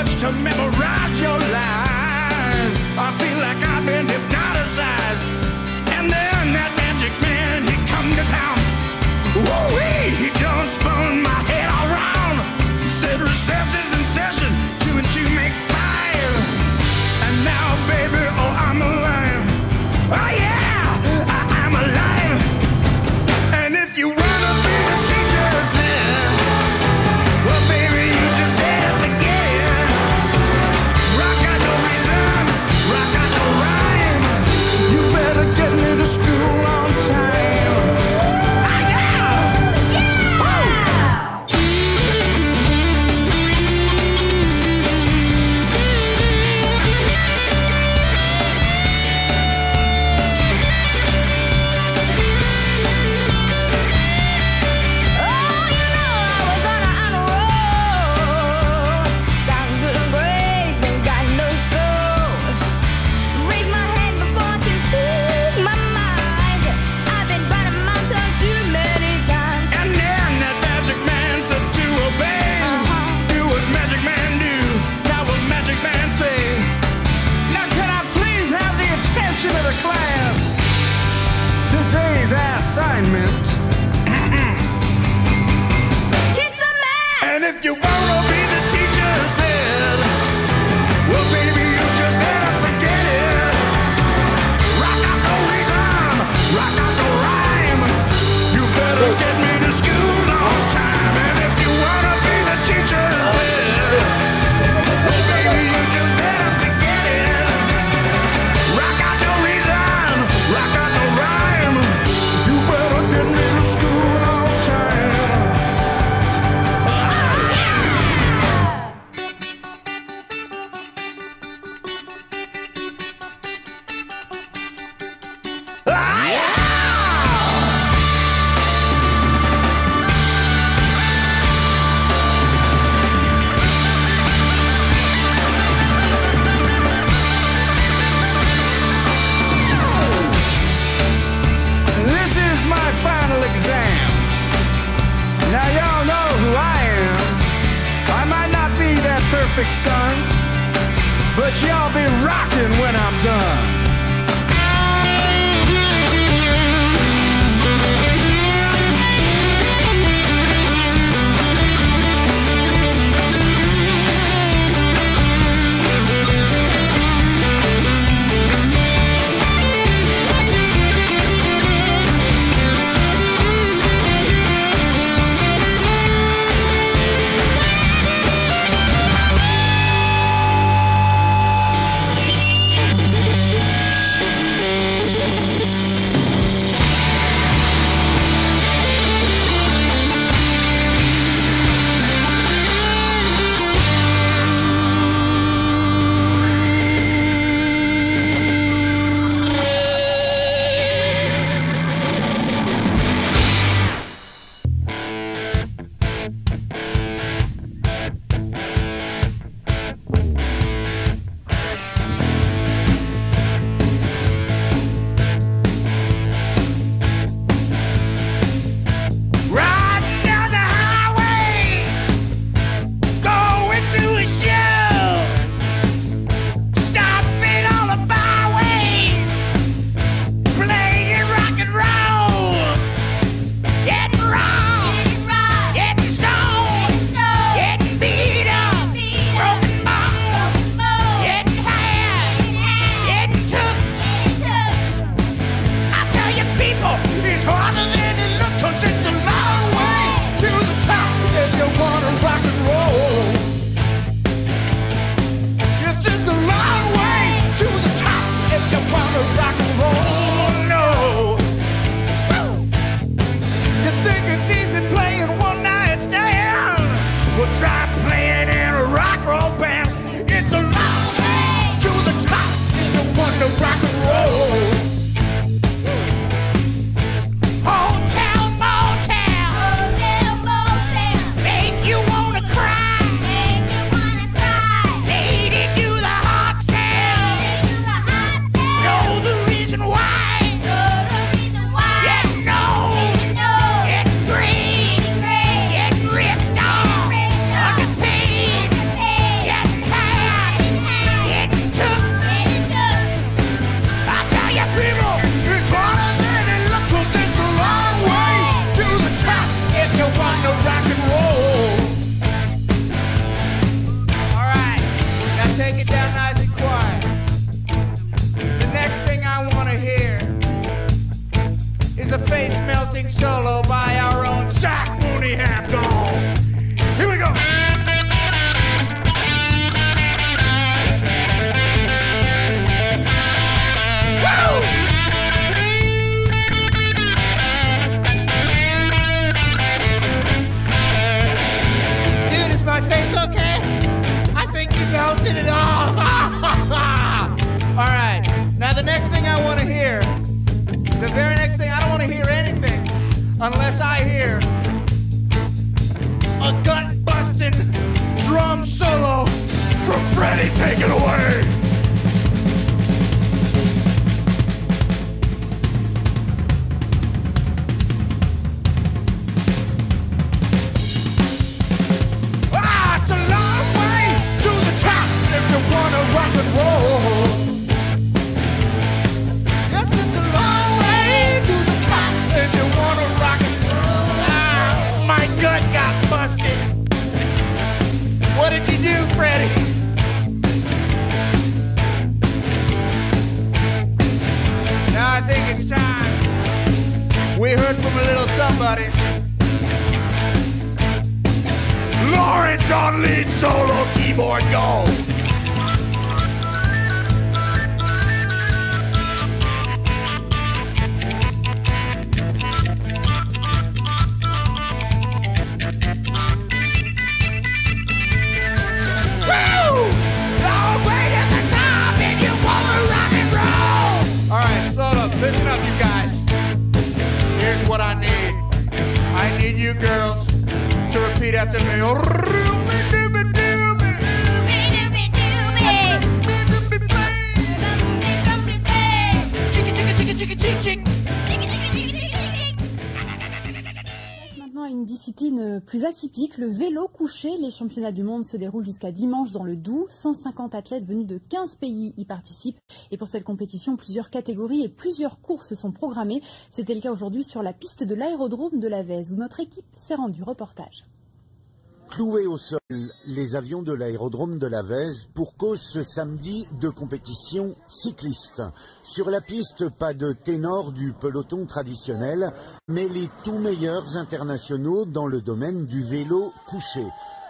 much to memorize your lies. I feel like I've been hypnotized. And then that magic man, he come to town. Woo-wee, he done spun my head around. He said recess is in session, 2 and 2 make 5. And now, baby, oh, I'm alive. Oh, yeah, I'm alive. And if you wanna be the teacher's man, well, baby, you just better forget it. Rock got no reason, rock got no rhyme. You better get me to school on time. Ah, yeah! Yeah! Woo! Assignment. Kick some ass. And if you wanna be the teacher's pet, well, baby, you just better forget it. Rock out no reason, rock out no rhyme. You better get me to school on time. And if you wanna be the teacher's pet, well, baby, you just better forget it. Rock out no reason, rock out no rhyme. You better get me to school on time. This is my final exam. Now y'all know who I am. I might not be that perfect son, but y'all be rocking when I'm done. take it down nice and quiet. The next thing I want to hear is a face-melting solo by our own Zach Mooney Halfdog. Here we go. Woo! Dude, is my face okay? I think you melted it off. All right, now the next thing I want to hear, the very next thing, I don't want to hear anything unless I hear a gut-busting drum solo from Freddie. Take it away. Ah, it's a long way to the top if you want to rock and roll. Yes, it's a long way to the top if you want to rock and roll. Ah, my gut got busted. What did you do, Freddie? Now I think it's time we heard from a little somebody. Lawrence on lead solo keyboard, go! Listen up, you guys. Here's what I need. I need you girls to repeat after me. Maintenant à une discipline plus atypique, le vélo couché. Les championnats du monde se déroulent jusqu'à dimanche dans le Doubs. 150 athlètes venus de 15 pays y participent. Et pour cette compétition, plusieurs catégories et plusieurs courses sont programmées. C'était le cas aujourd'hui sur la piste de l'aérodrome de la Vèze, où notre équipe s'est rendue. Reportage. Cloués au sol, les avions de l'aérodrome de la Vèze pour cause ce samedi de compétition cycliste. Sur la piste, pas de ténor du peloton traditionnel, mais les tout meilleurs internationaux dans le domaine du vélo couché.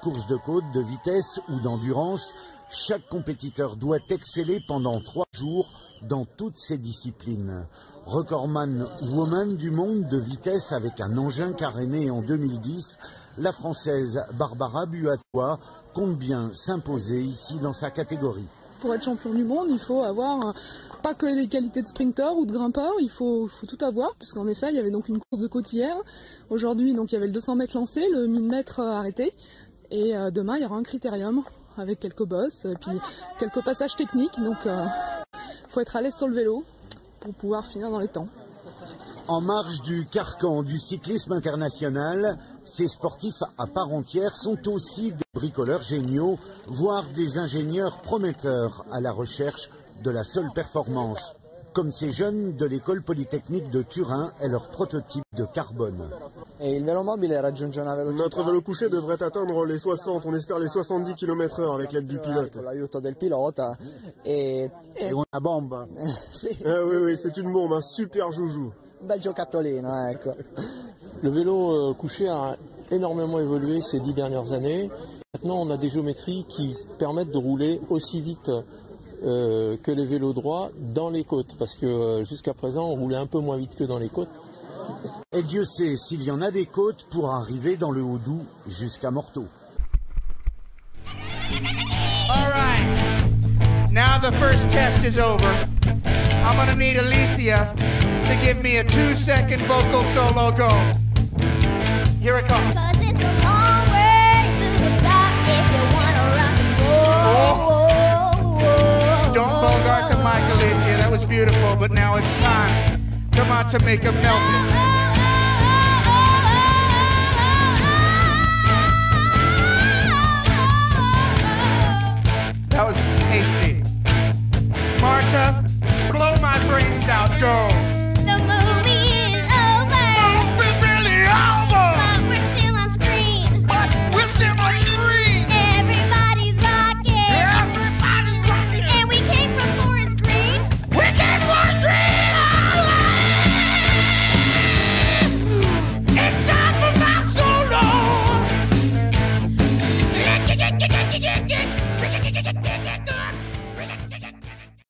Course de côte, de vitesse ou d'endurance, chaque compétiteur doit exceller pendant 3 jours dans toutes ses disciplines. Recordman woman du monde de vitesse avec un engin caréné en 2010, la Française Barbara Buatois compte bien s'imposer ici dans sa catégorie. Pour être champion du monde, il faut avoir pas que les qualités de sprinter ou de grimpeur, il faut tout avoir, puisqu'en effet, il y avait donc une course de côte hier. Aujourd'hui, donc, il y avait le 200 mètres lancé, le 1000 mètres arrêté. Et demain, il y aura un critérium avec quelques bosses, et puis quelques passages techniques. Donc, il faut être à l'aise sur le vélo pour pouvoir finir dans les temps. En marge du carcan du cyclisme international, ces sportifs à part entière sont aussi des bricoleurs géniaux, voire des ingénieurs prometteurs à la recherche de la seule performance. Comme ces jeunes de l'école polytechnique de Turin et leur prototype de carbone. Notre vélo couché devrait atteindre les 60, on espère les 70 km/h avec l'aide du pilote. Et on a bombe. Oui, c'est une bombe, un super joujou. Le vélo couché a énormément évolué ces 10 dernières années. Maintenant, on a des géométries qui permettent de rouler aussi vite que les vélos droits dans les côtes, parce que jusqu'à présent, on roulait un peu moins vite que dans les côtes. Et Dieu sait s'il y en a des côtes pour arriver dans le Haut-Doubs jusqu'à Morteau. All right. Now the first test is over. I'm gonna need Alicia to give me a 2-second vocal solo. Go. Here it comes. It's a long way to the top if you wanna rock and roll. Don't bogart the mic, Alicia. That was beautiful, but now it's time. Come on to make a melted.